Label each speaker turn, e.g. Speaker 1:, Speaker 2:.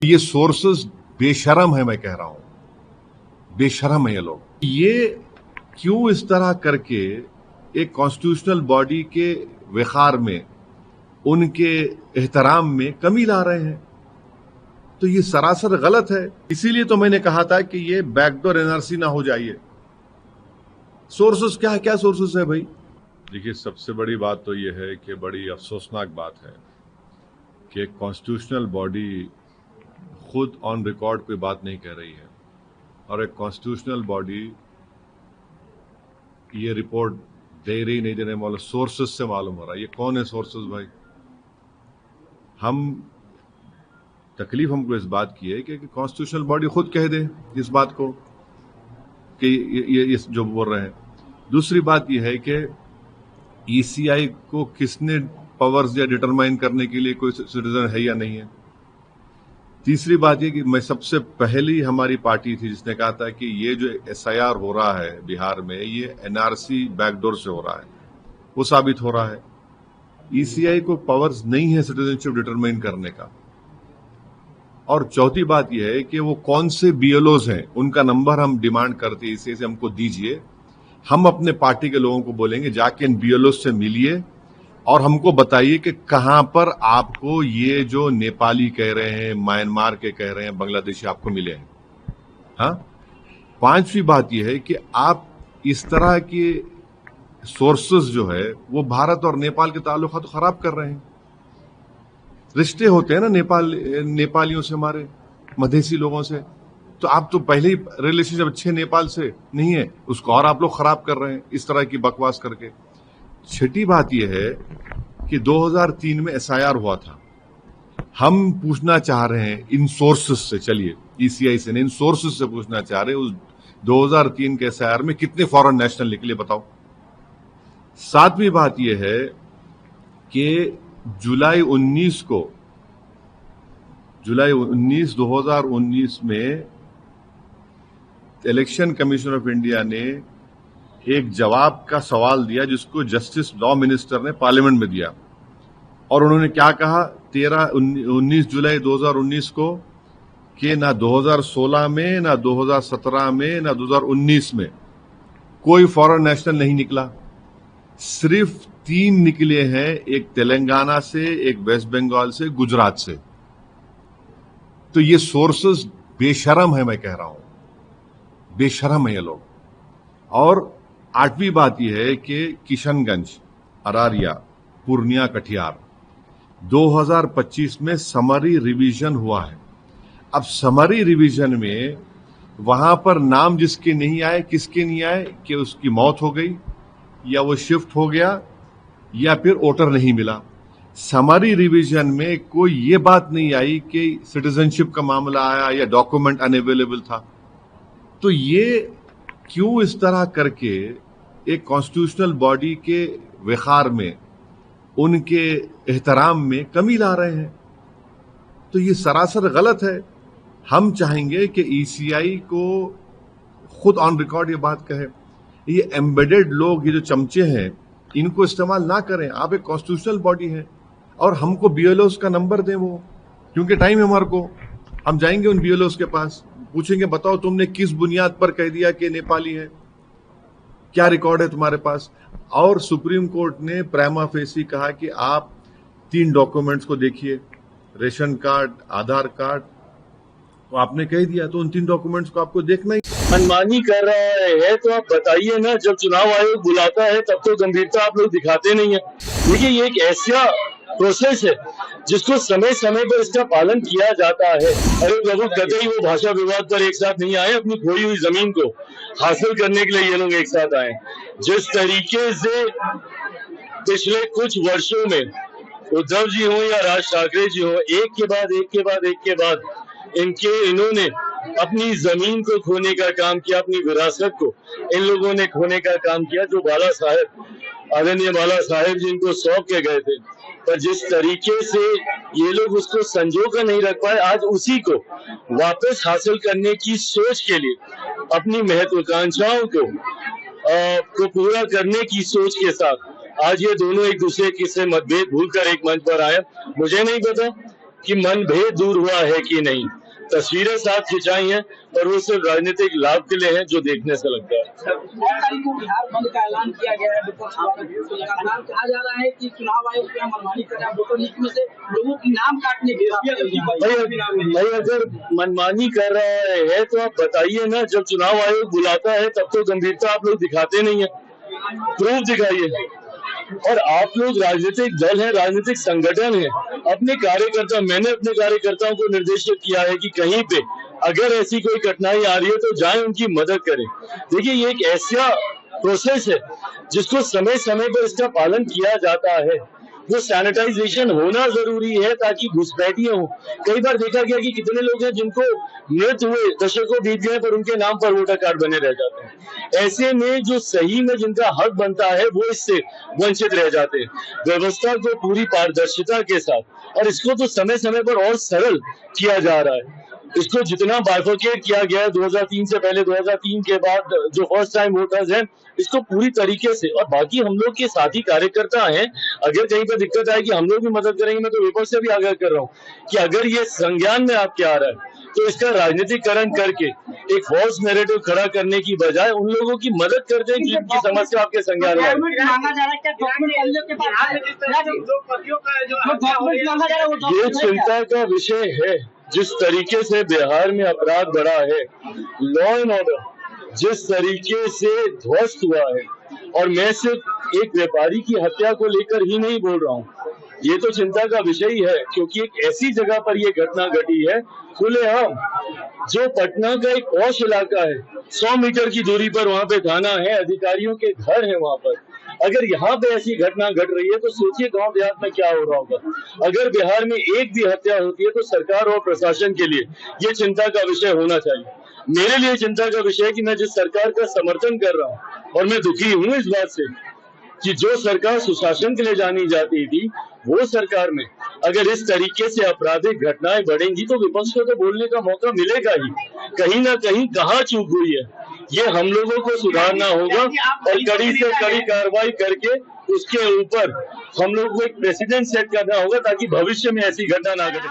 Speaker 1: ये सोर्सेस बेशरम है, मैं कह रहा हूं, बेशरम है ये लोग। ये क्यों इस तरह करके एक कॉन्स्टिट्यूशनल बॉडी के वक़ार में, उनके एहतराम में कमी ला रहे हैं? तो ये सरासर गलत है। इसीलिए तो मैंने कहा था कि ये बैकडोर एनआरसी ना हो जाइए। सोर्सेस क्या है, क्या सोर्सेस है भाई? देखिए, सबसे बड़ी बात तो ये है कि बड़ी अफसोसनाक बात है कि एक कॉन्स्टिट्यूशनल बॉडी खुद ऑन रिकॉर्ड कोई बात नहीं कह रही है, और एक कॉन्स्टिट्यूशनल बॉडी ये रिपोर्ट दे रही नहीं देने वाले सोर्सेस से मालूम हो रहा है। ये कौन है सोर्सेस भाई? तकलीफ हमको इस बात की है कि कॉन्स्टिट्यूशनल बॉडी खुद कह दे इस बात को कि ये जो बोल रहे हैं। दूसरी बात यह है कि ईसीआई को किसने पावर्स या डिटरमाइन करने के लिए कोई सिटीजन है या नहीं है। तीसरी बात यह कि मैं सबसे पहली हमारी पार्टी थी जिसने कहा था कि ये जो एसआईआर हो रहा है बिहार में, ये एनआरसी बैकडोर से हो रहा है। वो साबित हो रहा है। ईसीआई को पावर्स नहीं है सिटीजनशिप डिटरमाइन करने का। और चौथी बात यह है कि वो कौन से बीएलओज हैं, उनका नंबर हम डिमांड करते हैं, इसे हमको दीजिए। हम अपने पार्टी के लोगों को बोलेंगे जाके इन बीएलओ से मिलिए और हमको बताइए कि कहां पर आपको ये जो नेपाली कह रहे हैं, म्यांमार के कह रहे हैं, बांग्लादेशी आपको मिले हैं। हाँ, पांचवी बात यह है कि आप इस तरह के सोर्सेस जो है वो भारत और नेपाल के ताल्लुकात तो खराब कर रहे हैं। रिश्ते होते हैं ना नेपालियों से, हमारे मधेसी लोगों से, तो आप तो पहले ही रिलेशनशिप अच्छे नेपाल से नहीं है, उसको और आप लोग खराब कर रहे हैं इस तरह की बकवास करके। छठी बात यह है कि 2003 में एसआईआर हुआ था। हम पूछना चाह रहे हैं इन सोर्सेस से, चलिए ईसीआई से नहीं, इन सोर्सेस से पूछना चाह रहे हैं उस 2003 के एसआईआर में कितने फॉरेन नेशनल निकले बताओ। सातवीं बात यह है कि जुलाई 19 2019 में इलेक्शन कमीशन ऑफ इंडिया ने एक जवाब का सवाल दिया जिसको जस्टिस लॉ मिनिस्टर ने पार्लियामेंट में दिया, और उन्होंने क्या कहा 19 जुलाई 2019 को कि ना 2016 में, ना 2017 में, ना 2019 में कोई फॉरेन नेशनल नहीं निकला। सिर्फ 3 निकले हैं, एक तेलंगाना से, एक वेस्ट बंगाल से, गुजरात से। तो ये सोर्सेस बेशरम है, मैं कह रहा हूं, बेशरम है ये लोग। और आठवीं बात यह है कि किशनगंज, अरारिया, पूर्णिया, कटिहार 2025 में समरी रिवीजन हुआ है। अब समरी रिवीजन में वहां पर नाम जिसके नहीं आए, किसके नहीं आए कि उसकी मौत हो गई, या वो शिफ्ट हो गया, या फिर वोटर नहीं मिला। समरी रिवीजन में कोई ये बात नहीं आई कि सिटीजनशिप का मामला आया या डॉक्यूमेंट अनअवेलेबल था। तो ये क्यों इस तरह करके एक कॉन्स्टिट्यूशनल बॉडी के वक़ार में, उनके एहतराम में कमी ला रहे हैं? तो ये सरासर गलत है। हम चाहेंगे कि ईसीआई को खुद ऑन रिकॉर्ड ये बात कहे। ये एम्बेडेड लोग, ये जो चमचे हैं, इनको इस्तेमाल ना करें। आप एक कॉन्स्टिट्यूशनल बॉडी है, और हमको बीएलओस का नंबर दें वो, क्योंकि टाइम है हमारे को। हम जाएंगे उन बीएलओस के पास, पूछेंगे बताओ तुमने किस बुनियाद पर कह दिया कि नेपाली है, क्या रिकॉर्ड है तुम्हारे पास। और सुप्रीम कोर्ट ने प्राइमा फेसी कहा कि आप 3 डॉक्यूमेंट्स को देखिए, रेशन कार्ड, आधार कार्ड, तो आपने कह दिया तो उन 3 डॉक्यूमेंट्स को आपको देखना ही।
Speaker 2: मनमानी कर रहा है तो आप बताइए ना, जब चुनाव आयोग बुलाता है तब तो गंभीरता आप लोग दिखाते नहीं है। देखिए, ये एक ऐसा प्रोसेस है जिसको समय समय पर इसका पालन किया जाता है। अरे प्रभु, कतई वो भाषा विवाद पर एक साथ नहीं आए, अपनी खोई हुई जमीन को हासिल करने के लिए ये लोग एक साथ आए। जिस तरीके से पिछले कुछ वर्षों में उद्धव जी हो या राज ठाकरे जी हो, एक के बाद इन्होंने अपनी जमीन को खोने का काम किया, अपनी विरासत को इन लोगों ने खोने का काम किया, जो बाला साहेब, आदरणीय बाला साहेब जिनको सौंप के गए थे। पर जिस तरीके से ये लोग उसको संजो कर नहीं रख पाए, आज उसी को वापस हासिल करने की सोच के लिए, अपनी महत्वाकांक्षाओं को पूरा करने की सोच के साथ आज ये दोनों एक दूसरे से मतभेद भूलकर एक मंच पर आए। मुझे नहीं पता कि मनभेद दूर हुआ है कि नहीं। तस्वीरें साथ खिंचाई हैं और वो सिर्फ राजनीतिक लाभ के लिए हैं, जो देखने से लगता है।
Speaker 3: 9 तारीख को बिहार बंद का ऐलान किया गया है विपक्ष द्वारा, तो लगातार कहा जा रहा है कि चुनाव आयोग क्या मनमानी कर रहा है, वोटर लिस्ट में से लोगों की नाम काटने के
Speaker 2: भाई अगर मनमानी कर रहा है तो आप बताइए ना। जब चुनाव आयोग बुलाता है तब तो गंभीरता आप लोग दिखाते नहीं है, प्रूफ दिखाइए। और आप लोग राजनीतिक दल है, राजनीतिक संगठन है, मैंने अपने कार्यकर्ताओं को निर्देशित किया है कि कहीं पे अगर ऐसी कोई कठिनाई आ रही है तो जाएं, उनकी मदद करें। देखिए, ये एक ऐसा प्रोसेस है जिसको समय समय पर इसका पालन किया जाता है। वो सैनिटाइजेशन होना जरूरी है ताकि घुसपैठियां हो। कई बार देखा गया कि कितने लोग हैं जिनको मृत हुए दशकों बीत गए पर उनके नाम पर वोटर कार्ड बने रह जाते हैं। ऐसे में जो सही में जिनका हक बनता है वो इससे वंचित रह जाते हैं। व्यवस्था को पूरी पारदर्शिता के साथ, और इसको तो समय समय पर और सरल किया जा रहा है। इसको जितना बाइफरकेट किया गया है 2003 से पहले, 2003 के बाद जो फर्स्ट टाइम वोटर्स हैं, इसको पूरी तरीके से, और बाकी हम लोग के साथी कार्यकर्ता हैं, अगर कहीं पर दिक्कत आए कि हम लोग भी मदद करेंगे। मैं तो विपक्ष से भी आग्रह कर रहा हूँ कि अगर ये संज्ञान में आपके आ रहा है तो इसका राजनीतिकरण करके एक फॉल्स नैरेटिव खड़ा करने की बजाय उन लोगों की मदद कर दें जिनकी समस्या आपके संज्ञान में। ये चिंता का विषय है। जिस तरीके से बिहार में अपराध बढ़ा है, लॉ एंड ऑर्डर जिस तरीके से ध्वस्त हुआ है, और मैं सिर्फ एक व्यापारी की हत्या को लेकर ही नहीं बोल रहा हूँ, ये तो चिंता का विषय ही है, क्योंकि एक ऐसी जगह पर ये घटना घटी है खुलेआम, जो पटना का एक पॉश इलाका है, 100 मीटर की दूरी पर वहाँ पे थाना है, अधिकारियों के घर है वहाँ पर। अगर यहाँ पे ऐसी घटना घट रही है तो सोचिए गांव देहात में क्या हो रहा होगा। अगर बिहार में एक भी हत्या होती है तो सरकार और प्रशासन के लिए ये चिंता का विषय होना चाहिए। मेरे लिए चिंता का विषय है कि मैं जिस सरकार का समर्थन कर रहा हूँ, और मैं दुखी हूँ इस बात से कि जो सरकार सुशासन के लिए जानी जाती थी, वो सरकार में अगर इस तरीके से आपराधिक घटनाएं बढ़ेंगी तो विपक्ष को तो बोलने का मौका मिलेगा ही। कहीं ना कहीं कहाँ चूक हुई है, ये हम लोगों को सुधारना होगा, और कड़ी से कड़ी कार्रवाई करके उसके ऊपर हम लोग को एक प्रेसिडेंट सेट करना होगा ताकि भविष्य में ऐसी घटना ना घटे।